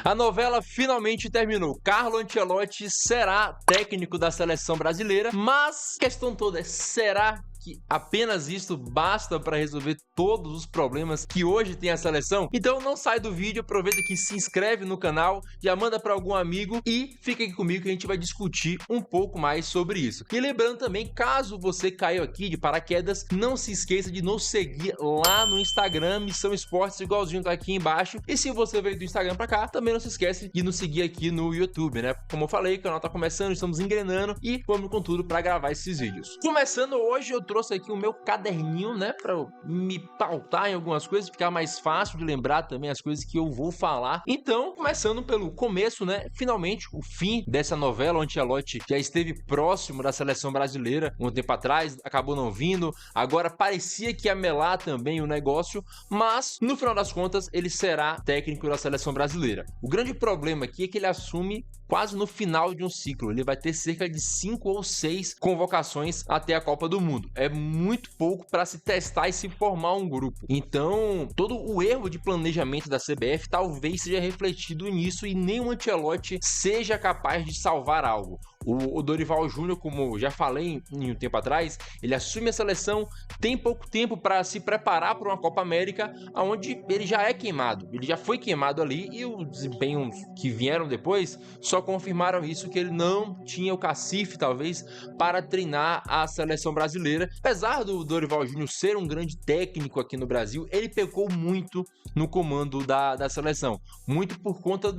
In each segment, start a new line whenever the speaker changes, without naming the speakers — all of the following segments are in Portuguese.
A novela finalmente terminou. Carlo Ancelotti será técnico da seleção brasileira, mas a questão toda é: será que apenas isso basta para resolver todos os problemas que hoje tem a seleção? Então não sai do vídeo, aproveita que se inscreve no canal, já manda para algum amigo e fica aqui comigo que a gente vai discutir um pouco mais sobre isso. E lembrando também, caso você caiu aqui de paraquedas, não se esqueça de nos seguir lá no Instagram, Missão Esportes, igualzinho tá aqui embaixo. E se você veio do Instagram para cá, também não se esquece de nos seguir aqui no YouTube, né? Como eu falei, o canal tá começando, estamos engrenando e vamos com tudo para gravar esses vídeos. Começando hoje, eu trouxe aqui o meu caderninho, né, para me pautar em algumas coisas, ficar mais fácil de lembrar também as coisas que eu vou falar. Então, começando pelo começo, né, finalmente o fim dessa novela. O Ancelotti já esteve próximo da seleção brasileira um tempo atrás, acabou não vindo, agora parecia que ia melar também o negócio, mas no final das contas ele será técnico da seleção brasileira. O grande problema aqui é que ele assume quase no final de um ciclo, ele vai ter cerca de 5 ou 6 convocações até a Copa do Mundo. É muito pouco para se testar e se formar um grupo. Então, todo o erro de planejamento da CBF talvez seja refletido nisso e nem o Ancelotti seja capaz de salvar algo. O Dorival Júnior, como já falei em um tempo atrás, ele assume a seleção, tem pouco tempo para se preparar para uma Copa América, onde ele já é queimado. Ele já foi queimado ali e os desempenhos que vieram depois só confirmaram isso, que ele não tinha o cacife, talvez, para treinar a seleção brasileira. Apesar do Dorival Júnior ser um grande técnico aqui no Brasil, ele pecou muito no comando da seleção. Muito por conta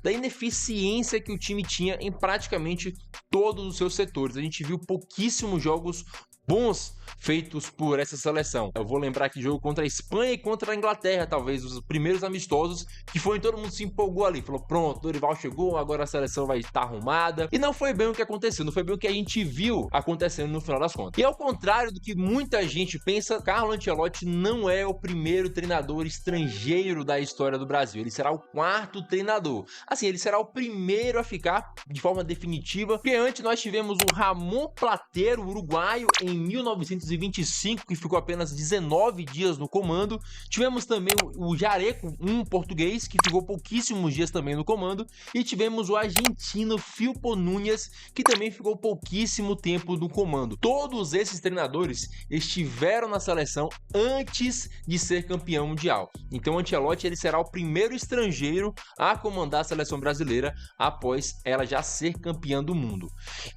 da ineficiência que o time tinha em praticamente todos os seus setores. A gente viu pouquíssimos jogos bons feitos por essa seleção. Eu vou lembrar que jogo contra a Espanha e contra a Inglaterra, talvez os primeiros amistosos, que foi todo mundo se empolgou ali, falou: pronto, Dorival chegou, agora a seleção vai estar arrumada. E não foi bem o que aconteceu, não foi bem o que a gente viu acontecendo no final das contas. E ao contrário do que muita gente pensa, Carlo Ancelotti não é o primeiro treinador estrangeiro da história do Brasil. Ele será o 4º treinador. Assim, ele será o primeiro a ficar de forma definitiva, porque antes nós tivemos o Ramon Plateiro, uruguaio, em 1925, que ficou apenas 19 dias no comando. Tivemos também o Jareco, um português, que ficou pouquíssimos dias também no comando. E tivemos o argentino Filpo Núñez, que também ficou pouquíssimo tempo no comando. Todos esses treinadores estiveram na seleção antes de ser campeão mundial. Então o Ancelotti ele será o primeiro estrangeiro a comandar a seleção brasileira após ela já ser campeã do mundo.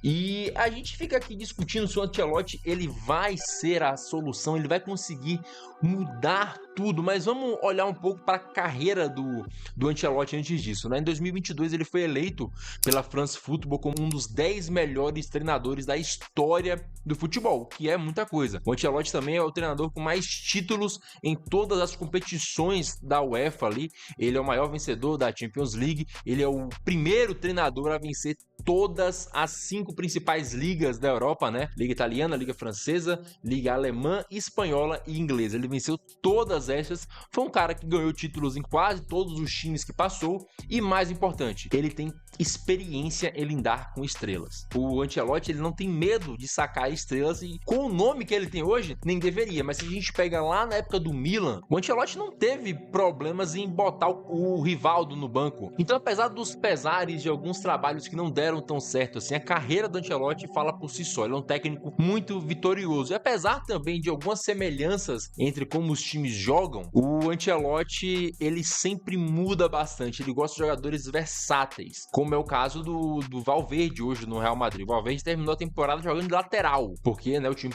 E a gente fica aqui discutindo se o Ancelotti ele vai ser a solução, ele vai conseguir mudar tudo, mas vamos olhar um pouco para a carreira do Ancelotti antes disso, né? Em 2022 ele foi eleito pela France Football como um dos 10 melhores treinadores da história do futebol, que é muita coisa. O Ancelotti também é o treinador com mais títulos em todas as competições da UEFA ali. Ele é o maior vencedor da Champions League, ele é o primeiro treinador a vencer todas as 5 principais ligas da Europa, né? Liga italiana, Liga francesa, Liga alemã, espanhola e inglesa. Ele venceu todas essas. Foi um cara que ganhou títulos em quase todos os times que passou e, mais importante, ele tem experiência em lidar com estrelas. O Ancelotti ele não tem medo de sacar estrelas e com o nome que ele tem hoje, nem deveria, mas se a gente pega lá na época do Milan, o Ancelotti não teve problemas em botar o Rivaldo no banco. Então, apesar dos pesares de alguns trabalhos que não deram tão certo assim, a carreira do Ancelotti fala por si só. Ele é um técnico muito vitorioso. E apesar também de algumas semelhanças entre como os times jogam, o Ancelotti ele sempre muda bastante. Ele gosta de jogadores versáteis, como é o caso do Valverde hoje no Real Madrid. O Valverde terminou a temporada jogando de lateral, porque, né, o time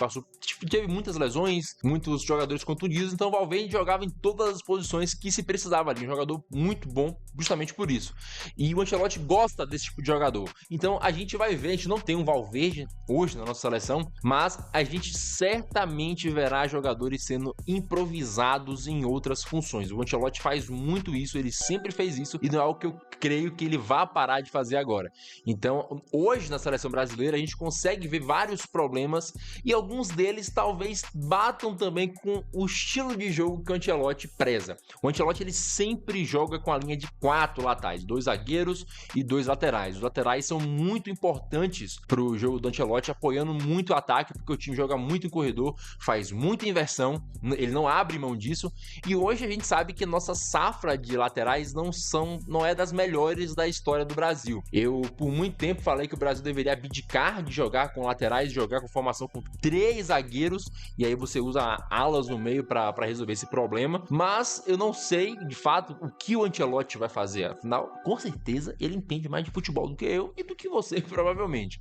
teve muitas lesões, muitos jogadores contundidos, então o Valverde jogava em todas as posições que se precisava ali. Um jogador muito bom, justamente por isso. E o Ancelotti gosta desse tipo de jogador. Então a gente vai ver, a gente não tem um Valverde hoje na nossa seleção, mas a gente certamente verá jogadores sendo improvisados em outras funções. O Ancelotti faz muito isso, ele sempre fez isso e não é algo que eu creio que ele vá parar de fazer agora. Então hoje na seleção brasileira a gente consegue ver vários problemas e alguns deles talvez batam também com o estilo de jogo que o Ancelotti preza. O Ancelotti ele sempre joga com a linha de 4 laterais, 2 zagueiros e 2 laterais. Os laterais são são muito importantes pro jogo do Ancelotti, apoiando muito o ataque, porque o time joga muito em corredor, faz muita inversão, ele não abre mão disso, e hoje a gente sabe que nossa safra de laterais não é das melhores da história do Brasil. Eu, por muito tempo, falei que o Brasil deveria abdicar de jogar com laterais, jogar com formação com 3 zagueiros, e aí você usa alas no meio para resolver esse problema, mas eu não sei, de fato, o que o Ancelotti vai fazer. Afinal, com certeza, ele entende mais de futebol do que eu e do que você, provavelmente.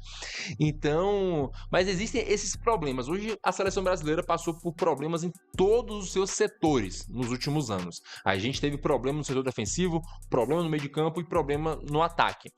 Então, mas existem esses problemas. Hoje, a seleção brasileira passou por problemas em todos os seus setores nos últimos anos. A gente teve problema no setor defensivo, problema no meio de campo e problema no ataque.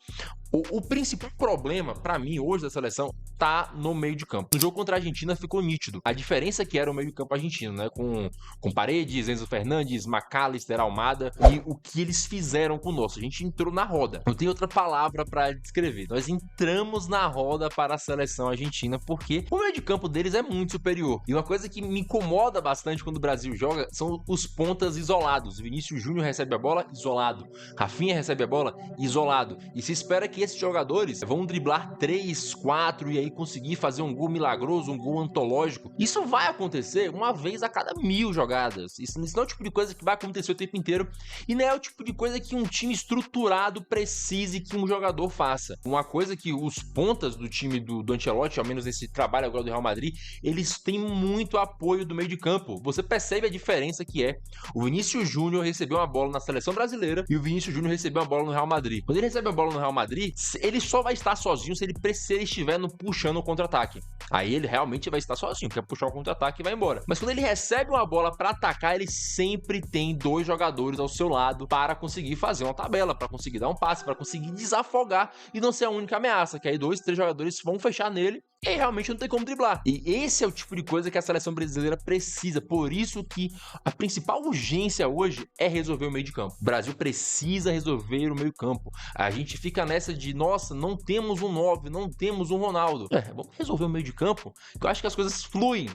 O principal problema, pra mim, hoje da seleção, tá no meio de campo. No jogo contra a Argentina ficou nítido a diferença que era o meio de campo argentino, né? Com Paredes, Enzo Fernandes, McAllister, Almada, e o que eles fizeram conosco. A gente entrou na roda. Não tem outra palavra pra descrever. Nós entramos na roda para a seleção argentina, porque o meio de campo deles é muito superior. E uma coisa que me incomoda bastante quando o Brasil joga são os pontas isolados. Vinícius Júnior recebe a bola, isolado. Rafinha recebe a bola, isolado. E se espera que esses jogadores vão driblar 3, 4 e aí conseguir fazer um gol milagroso, um gol antológico. Isso vai acontecer uma vez a cada 1000 jogadas. Isso não é o tipo de coisa que vai acontecer o tempo inteiro e não é o tipo de coisa que um time estruturado precise que um jogador faça. Uma coisa que os pontas do time do Ancelotti, ao menos nesse trabalho agora do Real Madrid, eles têm muito apoio do meio de campo. Você percebe a diferença que é o Vinícius Júnior recebeu uma bola na seleção brasileira e o Vinícius Júnior recebeu uma bola no Real Madrid. Quando ele recebe a bola no Real Madrid, ele só vai estar sozinho se ele estiver puxando o contra-ataque. Aí ele realmente vai estar sozinho, quer puxar o contra-ataque e vai embora. Mas quando ele recebe uma bola para atacar, ele sempre tem 2 jogadores ao seu lado para conseguir fazer uma tabela, para conseguir dar um passe, para conseguir desafogar e não ser a única ameaça, que aí 2, 3 jogadores vão fechar nele e realmente não tem como driblar. E esse é o tipo de coisa que a seleção brasileira precisa. Por isso que a principal urgência hoje é resolver o meio de campo. O Brasil precisa resolver o meio campo. A gente fica nessa de, nossa, não temos um 9, não temos um Ronaldo. Vamos resolver o meio de campo. Eu acho que as coisas fluem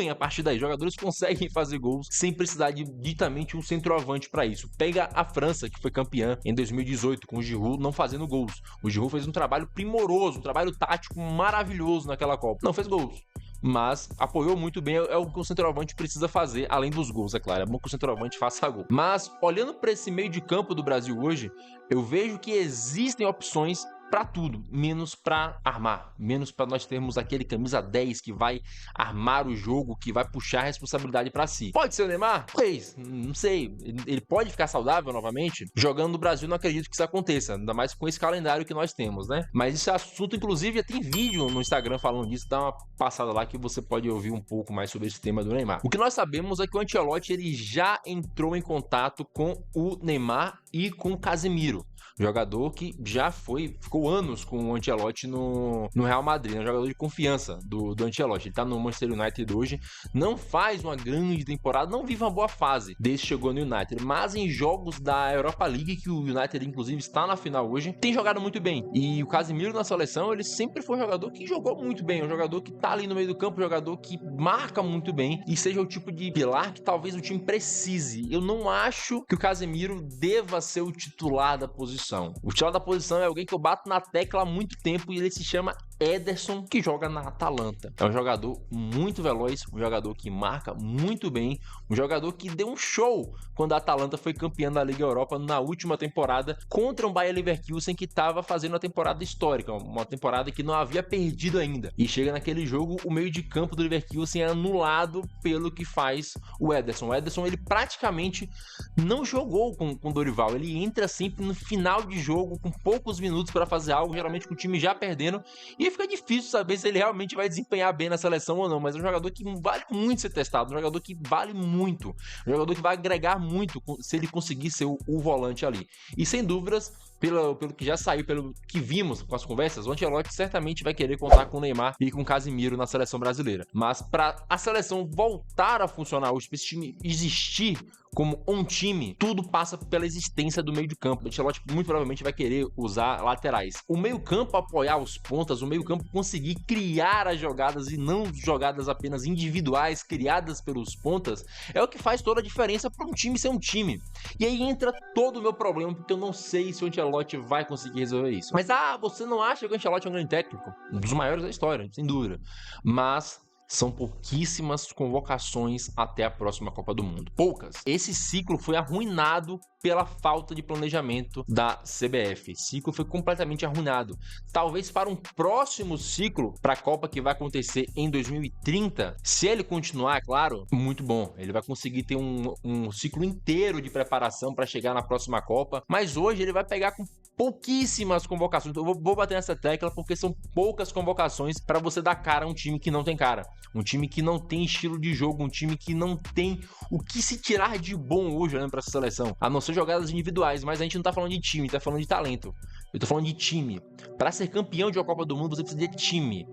a partir daí. Jogadores conseguem fazer gols sem precisar de ditamente um centroavante para isso. Pega a França, que foi campeã em 2018, com o Giroud não fazendo gols. O Giroud fez um trabalho primoroso, um trabalho tático maravilhoso naquela Copa. Não fez gols, mas apoiou muito bem. É o que o centroavante precisa fazer, além dos gols, é claro. É bom que o centroavante faça gol. Mas, olhando para esse meio de campo do Brasil hoje, eu vejo que existem opções para tudo, menos para armar, menos para nós termos aquele camisa 10 que vai armar o jogo, que vai puxar a responsabilidade para si. Pode ser o Neymar? Pois, não sei, ele pode ficar saudável novamente? Jogando no Brasil, não acredito que isso aconteça, ainda mais com esse calendário que nós temos, né? Mas esse assunto, inclusive, já tem vídeo no Instagram falando disso, dá uma passada lá que você pode ouvir um pouco mais sobre esse tema do Neymar. O que nós sabemos é que o Ancelotti, ele já entrou em contato com o Neymar e com o Casemiro, jogador que já ficou anos com o Ancelotti no Real Madrid, né? Jogador de confiança do Ancelotti. Ele tá no Manchester United hoje, não faz uma grande temporada, não vive uma boa fase desde que chegou no United, mas em jogos da Europa League, que o United inclusive está na final hoje, tem jogado muito bem. E o Casemiro na seleção, ele sempre foi um jogador que jogou muito bem, um jogador que tá ali no meio do campo, um jogador que marca muito bem e seja o tipo de pilar que talvez o time precise. Eu não acho que o Casemiro deva ser o titular da posição. O titular da posição é alguém que eu bato na tecla há muito tempo e ele se chama Ederson, que joga na Atalanta. É um jogador muito veloz, um jogador que marca muito bem, um jogador que deu um show quando a Atalanta foi campeã da Liga Europa na última temporada contra um Bayer Leverkusen que estava fazendo uma temporada histórica, uma temporada que não havia perdido ainda. E chega naquele jogo, o meio de campo do Leverkusen é anulado pelo que faz o Ederson. O Ederson, ele praticamente não jogou com o Dorival, ele entra sempre no final de jogo, com poucos minutos para fazer algo, geralmente com o time já perdendo, e fica difícil saber se ele realmente vai desempenhar bem na seleção ou não, mas é um jogador que vale muito ser testado, um jogador que vale muito, um jogador que vai agregar muito se ele conseguir ser o volante ali. E sem dúvidas, pelo que já saiu, pelo que vimos com as conversas, o Ancelotti certamente vai querer contar com o Neymar e com o Casemiro na seleção brasileira. Mas para a seleção voltar a funcionar hoje, para esse time existir, como um time, tudo passa pela existência do meio de campo. O Ancelotti muito provavelmente vai querer usar laterais. O meio campo apoiar os pontas, o meio campo conseguir criar as jogadas e não jogadas apenas individuais criadas pelos pontas, é o que faz toda a diferença para um time ser um time. E aí entra todo o meu problema, porque eu não sei se o Ancelotti vai conseguir resolver isso. Mas você não acha que o Ancelotti é um grande técnico? Um dos maiores da história, sem dúvida. Mas são pouquíssimas convocações até a próxima Copa do Mundo. Poucas. Esse ciclo foi arruinado pela falta de planejamento da CBF. Esse ciclo foi completamente arruinado. Talvez para um próximo ciclo, para a Copa que vai acontecer em 2030, se ele continuar, é claro, muito bom. Ele vai conseguir ter um ciclo inteiro de preparação para chegar na próxima Copa, mas hoje ele vai pegar com pouquíssimas convocações. Eu vou bater nessa tecla porque são poucas convocações para você dar cara a um time que não tem cara. Um time que não tem estilo de jogo, um time que não tem o que se tirar de bom hoje olhando para essa seleção. A não ser jogadas individuais, mas a gente não tá falando de time, tá falando de talento. Eu tô falando de time. Para ser campeão de uma Copa do Mundo, você precisa de time.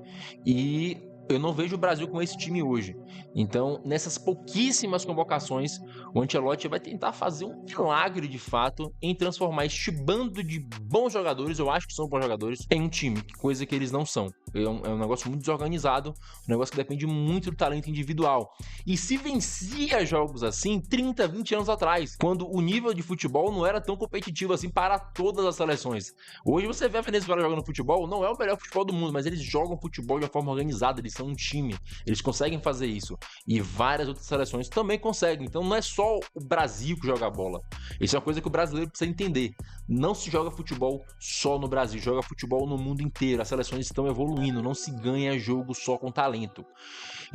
E eu não vejo o Brasil com esse time hoje. Então, nessas pouquíssimas convocações, o Ancelotti vai tentar fazer um milagre de fato em transformar este bando de bons jogadores, eu acho que são bons jogadores, em um time, coisa que eles não são. É um negócio muito desorganizado, um negócio que depende muito do talento individual. E se vencia jogos assim 30, 20 anos atrás, quando o nível de futebol não era tão competitivo assim para todas as seleções. Hoje você vê a Venezuela jogando futebol, não é o melhor futebol do mundo, mas eles jogam futebol de uma forma organizada, eles são um time, eles conseguem fazer isso. E várias outras seleções também conseguem. Então não é só o Brasil que joga bola. Isso é uma coisa que o brasileiro precisa entender. Não se joga futebol só no Brasil, joga futebol no mundo inteiro. As seleções estão evoluindo, não se ganha jogo só com talento.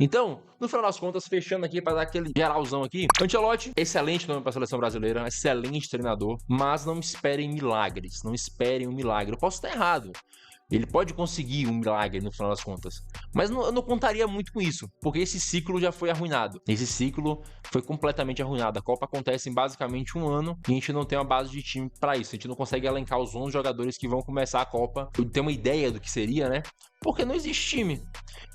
Então, no final das contas, fechando aqui para dar aquele geralzão aqui, Ancelotti, excelente nome para a seleção brasileira, excelente treinador, mas não esperem milagres, não esperem um milagre. Eu posso estar errado. Ele pode conseguir um milagre no final das contas. Mas eu não contaria muito com isso, porque esse ciclo já foi arruinado. Esse ciclo foi completamente arruinado. A Copa acontece em basicamente um ano e a gente não tem uma base de time para isso. A gente não consegue elencar os 11 jogadores que vão começar a Copa. Ter uma ideia do que seria, né? Porque não existe time.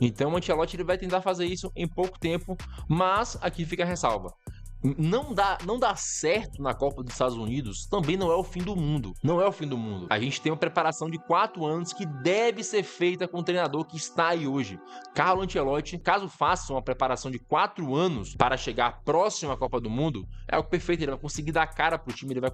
Então o Ancelotti ele vai tentar fazer isso em pouco tempo, mas aqui fica a ressalva. Não dá certo na Copa dos Estados Unidos também não é o fim do mundo. Não é o fim do mundo. A gente tem uma preparação de 4 anos que deve ser feita com o treinador que está aí hoje. Carlo Ancelotti, caso faça uma preparação de 4 anos para chegar próximo à Copa do Mundo, é algo perfeito. Ele vai conseguir dar cara pro time, ele vai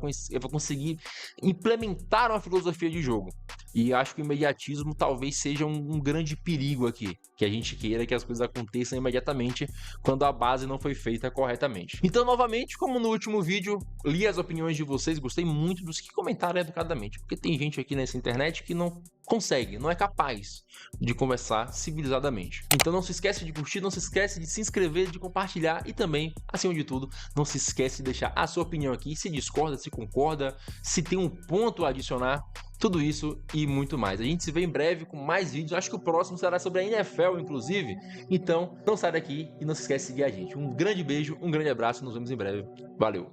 conseguir implementar uma filosofia de jogo. E acho que o imediatismo talvez seja um grande perigo aqui. Que a gente queira que as coisas aconteçam imediatamente quando a base não foi feita corretamente. Então, novamente, como no último vídeo, li as opiniões de vocês, gostei muito dos que comentaram educadamente, porque tem gente aqui nessa internet que não consegue, não é capaz de conversar civilizadamente. Então não se esquece de curtir, não se esquece de se inscrever, de compartilhar e também, acima de tudo, não se esquece de deixar a sua opinião aqui, se discorda, se concorda, se tem um ponto a adicionar, tudo isso e muito mais. A gente se vê em breve com mais vídeos, acho que o próximo será sobre a NFL, inclusive, então não sai daqui e não se esquece de seguir a gente. Um grande beijo, um grande abraço, nos vemos em breve. Valeu!